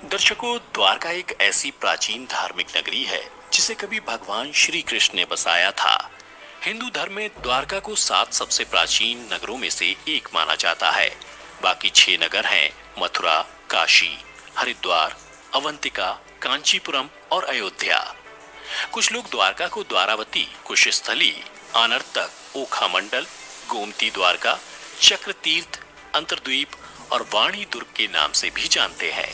दर्शकों, द्वारका एक ऐसी प्राचीन धार्मिक नगरी है जिसे कभी भगवान श्री कृष्ण ने बसाया था। हिंदू धर्म में द्वारका को 7 सबसे प्राचीन नगरों में से एक माना जाता है। बाकी 6 नगर हैं मथुरा, काशी, हरिद्वार, अवंतिका, कांचीपुरम और अयोध्या। कुछ लोग द्वारका को द्वारावती, कुशस्थली, आनर्तक, ओखा मंडल, गोमती द्वारका, चक्र तीर्थ, अंतरद्वीप और वाणी दुर्ग के नाम से भी जानते हैं।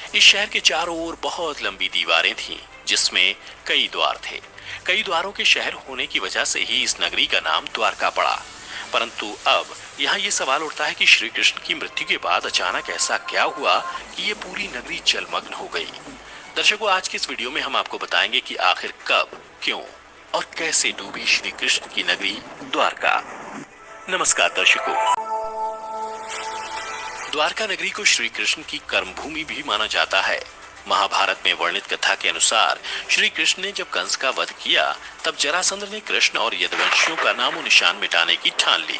इस शहर के चारों ओर बहुत लंबी दीवारें थीं, जिसमें कई द्वार थे। कई द्वारों के शहर होने की वजह से ही इस नगरी का नाम द्वारका पड़ा। परंतु अब यहाँ ये सवाल उठता है कि श्री कृष्ण की मृत्यु के बाद अचानक ऐसा क्या हुआ कि ये पूरी नगरी जलमग्न हो गई। दर्शकों, आज की इस वीडियो में हम आपको बताएंगे कि आखिर कब, क्यों और कैसे डूबी श्री कृष्ण की नगरी द्वारका। नमस्कार दर्शकों, द्वारका नगरी को श्री कृष्ण की कर्मभूमि भी माना जाता है। महाभारत में वर्णित कथा के अनुसार श्री कृष्ण ने जब कंस का वध किया, तब जरासंध ने कृष्ण और यदुवंशियों का नामो निशान मिटाने की ठान ली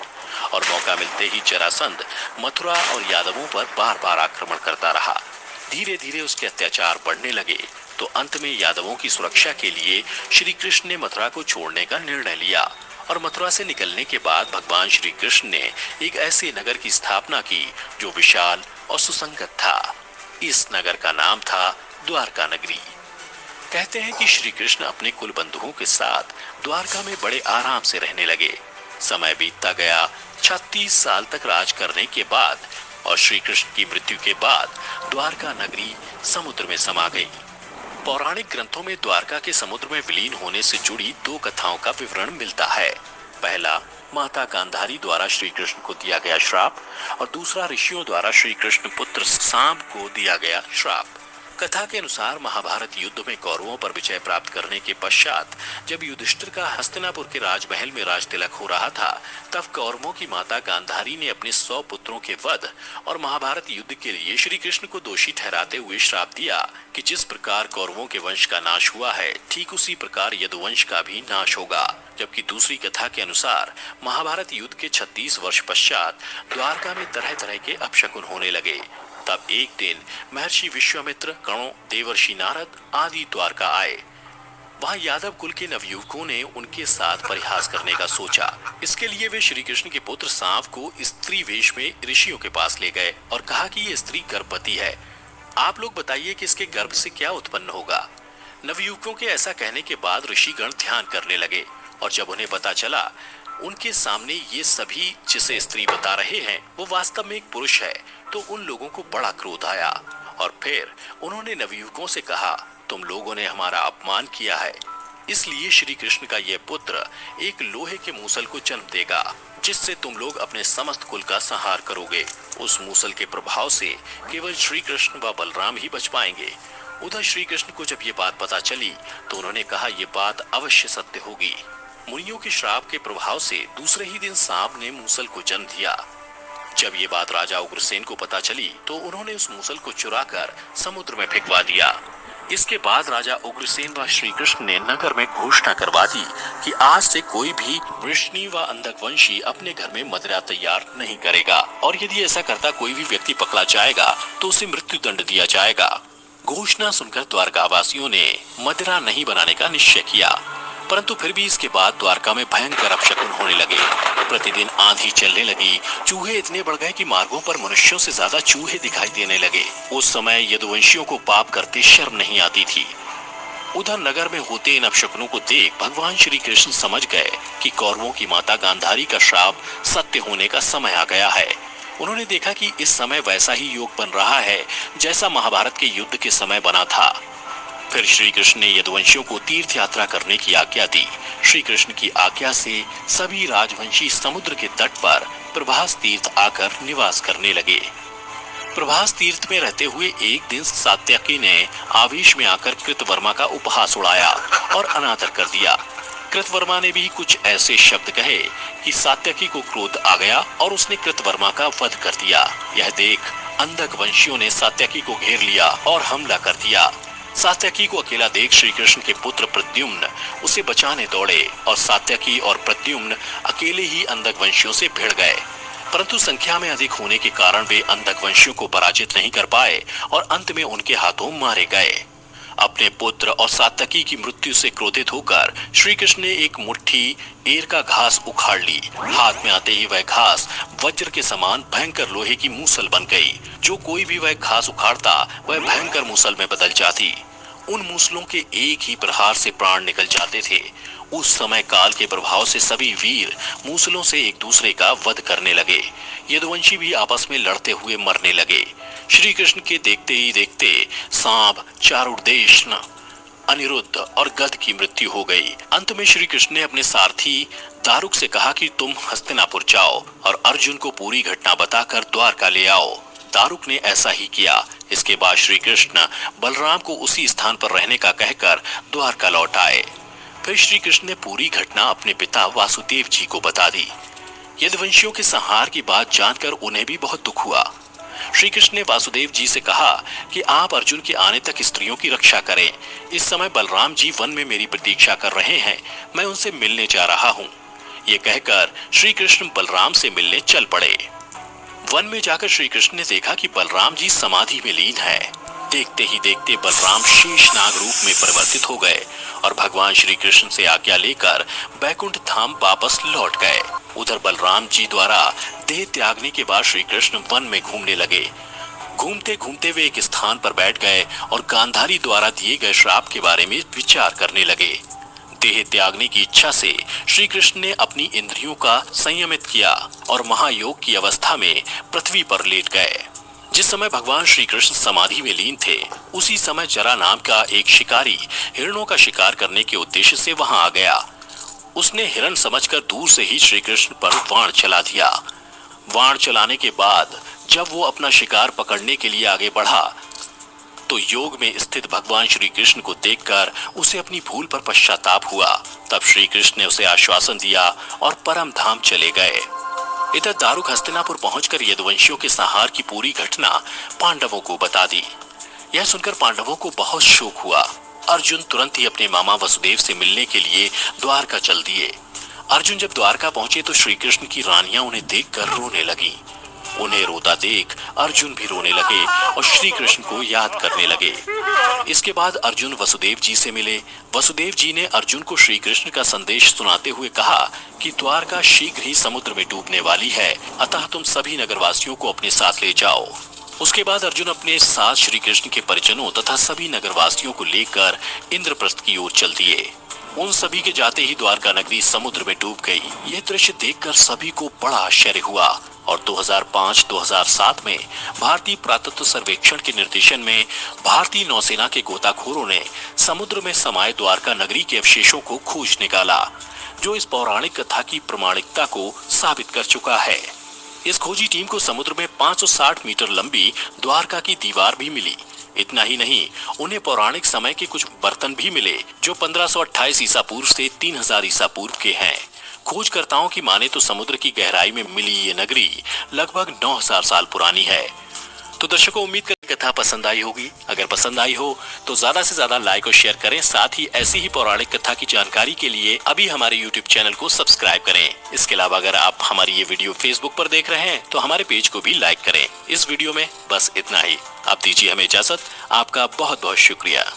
और मौका मिलते ही जरासंध मथुरा और यादवों पर बार बार आक्रमण करता रहा। धीरे धीरे उसके अत्याचार बढ़ने लगे तो अंत में यादवों की सुरक्षा के लिए श्री कृष्ण ने मथुरा को छोड़ने का निर्णय लिया और मथुरा से निकलने के बाद भगवान श्री कृष्ण ने एक ऐसे नगर की स्थापना की जो विशाल और सुसंगत था। इस नगर का नाम था द्वारका नगरी। कहते हैं कि श्री कृष्ण अपने कुल बंधुओं के साथ द्वारका में बड़े आराम से रहने लगे। समय बीतता गया। 36 साल तक राज करने के बाद और श्री कृष्ण की मृत्यु के बाद द्वारका नगरी समुद्र में समा गई। पौराणिक ग्रंथों में द्वारका के समुद्र में विलीन होने से जुड़ी 2 कथाओं का विवरण मिलता है। पहला, माता गांधारी द्वारा श्री कृष्ण को दिया गया श्राप और दूसरा ऋषियों द्वारा श्री कृष्ण पुत्र सांब को दिया गया श्राप। कथा के अनुसार महाभारत युद्ध में कौरवों पर विजय प्राप्त करने के पश्चात जब युधिष्ठिर का हस्तिनापुर के राजमहल में राज तिलक हो रहा था, तब कौरवों की माता गांधारी ने अपने 100 पुत्रों के वध और महाभारत युद्ध के लिए श्री कृष्ण को दोषी ठहराते हुए श्राप दिया कि जिस प्रकार कौरवों के वंश का नाश हुआ है, ठीक उसी प्रकार यदुवंश का भी नाश होगा। जबकि दूसरी कथा के अनुसार महाभारत युद्ध के 36 वर्ष पश्चात द्वारका में तरह तरह के अपशकुन होने लगे। तब एक दिन महर्षि विश्वामित्र, गणों, देवर्षि नारद आदि द्वारका आए। वहां यादव कुल के नवयुवकों ने उनके साथ परिहास करने का सोचा। इसके लिए वे श्री कृष्ण के पुत्र सांव को स्त्री वेश में ऋषियों के पास ले गए और कहा कि ये स्त्री गर्भवती है। आप लोग बताइए कि इसके गर्भ से क्या उत्पन्न होगा। नवयुवकों के ऐसा कहने के बाद ऋषिगण ध्यान करने लगे और जब उन्हें पता चला उनके सामने ये सभी जिसे स्त्री बता रहे हैं वो वास्तव में एक पुरुष है, तो उन लोगों को बड़ा क्रोध आया और फिर उन्होंने नवयुवकों से कहा, तुम लोगों ने हमारा अपमान किया है, इसलिए श्री कृष्ण का यह पुत्र एक लोहे के मूसल को जन्म देगा जिससे तुम लोग अपने समस्त कुल का संहार करोगे। उस मूसल के प्रभाव से केवल श्री कृष्ण व बलराम ही बच पाएंगे। उधर श्री कृष्ण को जब ये बात पता चली तो उन्होंने कहा, ये बात अवश्य सत्य होगी। मुनियों के श्राप के प्रभाव से दूसरे ही दिन सांप ने मूसल को जन्म दिया। जब ये बात राजा उग्रसेन को पता चली तो उन्होंने उस मूसल को चुराकर समुद्र में फेंकवा दिया। इसके बाद राजा उग्रसेन व श्री कृष्ण ने नगर में घोषणा करवा दी कि आज से कोई भी वृष्णि व अंधकवंशी अपने घर में मदिरा तैयार नहीं करेगा और यदि ऐसा करता कोई भी व्यक्ति पकड़ा जाएगा तो उसे मृत्यु दंड दिया जाएगा। घोषणा सुनकर द्वारकावासियों ने मदिरा नहीं बनाने का निश्चय किया, परंतु फिर भी इसके बाद द्वारका में भयंकर अपशकुन होने लगे। प्रतिदिन आंधी चलने लगी, चूहे इतने बढ़ गए कि मार्गों पर मनुष्यों से ज्यादा चूहे दिखाई देने लगे। उस समय यदुवंशियों को पाप करते शर्म नहीं आती थी। उधर नगर में होते इन अपशकुनों को देख भगवान श्री कृष्ण समझ गए कि कौरवों की माता गांधारी का श्राप सत्य होने का समय आ गया है। उन्होंने देखा कि इस समय वैसा ही योग बन रहा है जैसा महाभारत के युद्ध के समय बना था। फिर श्री कृष्ण ने यदुवंशियों को तीर्थ यात्रा करने की आज्ञा दी। श्री कृष्ण की आज्ञा से सभी राजवंशी समुद्र के तट पर प्रभास तीर्थ आकर निवास करने लगे। प्रभास तीर्थ में रहते हुए एक दिन सात्यकी ने आवेश में आकर कृतवर्मा का उपहास उड़ाया और अनादर कर दिया। कृतवर्मा ने भी कुछ ऐसे शब्द कहे कि सात्यकी को क्रोध आ गया और उसने कृतवर्मा का वध कर दिया। यह देख अंधक वंशियों ने सात्यकी को घेर लिया और हमला कर दिया। सात्यकी को अकेला देख श्री कृष्ण के पुत्र प्रद्युम्न उसे बचाने दौड़े और सात्यकी और प्रद्युम्न अकेले ही अंधक वंशियों से भिड़ गए। परंतु संख्या में अधिक होने के कारण वे अंधकवंशियों को पराजित नहीं कर पाए और अंत में उनके हाथों मारे गए। अपने पुत्र और सात्यकी की मृत्यु से क्रोधित होकर श्री कृष्ण ने एक मुट्ठी एर का घास उखाड़ ली। हाथ में आते ही वह घास वज्र के समान भयंकर लोहे की मूसल बन गई। जो कोई भी वह घास उखाड़ता वह भयंकर मूसल में बदल जाती। उन मूसलों के एक ही प्रहार से प्राण निकल जाते थे। उस समय काल के प्रभाव से सभी वीर मूसलों से एक दूसरे का वध करने लगे। यदुवंशी भी आपस में लड़ते हुए मरने लगे। श्री कृष्ण के देखते ही देखते सांब, चारुदेशन, अनिरुद्ध और गद की मृत्यु हो गई। अंत में श्री कृष्ण ने अपने सारथी दारुक से कहा कि तुम हस्तिनापुर जाओ और अर्जुन को पूरी घटना बताकर द्वारका ले आओ। दारुक ने ऐसा ही किया। इसके बाद श्री कृष्ण बलराम को उसी स्थान पर रहने का कहकर द्वारका लौट आए। फिर श्री कृष्ण ने पूरी घटना अपने पिता वासुदेव जी को बता दी। यदुवंशियों के संहार की बात जानकर उन्हें भी बहुत दुख हुआ। श्री कृष्ण ने वासुदेव जी से कहा कि आप अर्जुन के आने तक स्त्रियों की रक्षा करें। इस समय बलराम जी वन में मेरी प्रतीक्षा कर रहे हैं, मैं उनसे मिलने जा रहा हूँ। ये कहकर श्री कृष्ण बलराम से मिलने चल पड़े। वन में जाकर श्री कृष्ण ने देखा कि बलराम जी समाधि में लीन है। देखते ही देखते बलराम शेषनाग रूप में परिवर्तित हो गए और भगवान श्री कृष्ण से आज्ञा लेकर बैकुंठ धाम वापस लौट गए। उधर बलराम जी द्वारा देह त्यागने के बाद श्री कृष्ण वन में घूमने लगे। घूमते घूमते वे एक स्थान पर बैठ गए और गांधारी द्वारा दिए गए श्राप के बारे में विचार करने लगे। देह त्यागने की इच्छा से श्री कृष्ण ने अपनी इंद्रियों का संयमित किया और महायोग की अवस्था में पृथ्वी पर लेट गए। जिस समय भगवान श्री कृष्ण समाधि में लीन थे, उसी समय जरा नाम का एक शिकारी हिरणों का शिकार करने के उद्देश्य से वहां आ गया। उसने हिरण समझकर दूर से ही श्री कृष्ण पर वाण चला दिया। वाण चलाने के बाद जब वो अपना शिकार पकड़ने के लिए आगे बढ़ा तो योग में स्थित भगवान श्री कृष्ण को देखकर उसे अपनी भूल पर पश्चाताप हुआ। तब श्री कृष्ण ने उसे आश्वासन दिया और परम धाम चले गए। इधर दारुक हस्तिनापुर पहुंचकर यदुवंशियों के संहार की पूरी घटना पांडवों को बता दी। यह सुनकर पांडवों को बहुत शोक हुआ। अर्जुन तुरंत ही अपने मामा वसुदेव से मिलने के लिए द्वारका चल दिए। अर्जुन जब द्वारका पहुंचे तो श्री कृष्ण की रानियां उन्हें देखकर रोने लगी। उन्हें रोता देख अर्जुन भी रोने लगे और श्री कृष्ण को याद करने लगे। इसके बाद अर्जुन वसुदेव जी से मिले। वसुदेव जी ने अर्जुन को श्री कृष्ण का संदेश सुनाते हुए कहा कि द्वारका शीघ्र ही समुद्र में डूबने वाली है, अतः तुम सभी नगरवासियों को अपने साथ ले जाओ। उसके बाद अर्जुन अपने साथ श्री कृष्ण के परिजनों तथा सभी नगरवासियों को लेकर इंद्रप्रस्थ की ओर चल दिए। उन सभी के जाते ही द्वारका नगरी समुद्र में डूब गई। यह दृश्य देखकर सभी को बड़ा आश्चर्य हुआ और 2005-2007 में भारतीय पुरातत्व सर्वेक्षण के निर्देशन में भारतीय नौसेना के गोताखोरों ने समुद्र में समाये द्वारका नगरी के अवशेषों को खोज निकाला, जो इस पौराणिक कथा की प्रामाणिकता को साबित कर चुका है। इस खोजी टीम को समुद्र में 560 मीटर लंबी द्वारका की दीवार भी मिली। इतना ही नहीं, उन्हें पौराणिक समय के कुछ बर्तन भी मिले जो 1528 ईसा पूर्व से 3000 ईसा पूर्व के हैं। खोजकर्ताओं की माने तो समुद्र की गहराई में मिली ये नगरी लगभग 9000 साल पुरानी है। तो दर्शकों, उम्मीद करते कथा पसंद आई होगी। अगर पसंद आई हो तो ज्यादा से ज्यादा लाइक और शेयर करें। साथ ही ऐसी ही पौराणिक कथा की जानकारी के लिए अभी हमारे YouTube चैनल को सब्सक्राइब करें। इसके अलावा अगर आप हमारी ये वीडियो Facebook पर देख रहे हैं तो हमारे पेज को भी लाइक करें। इस वीडियो में बस इतना ही। आप दीजिए हमें इजाजत। आपका बहुत बहुत शुक्रिया।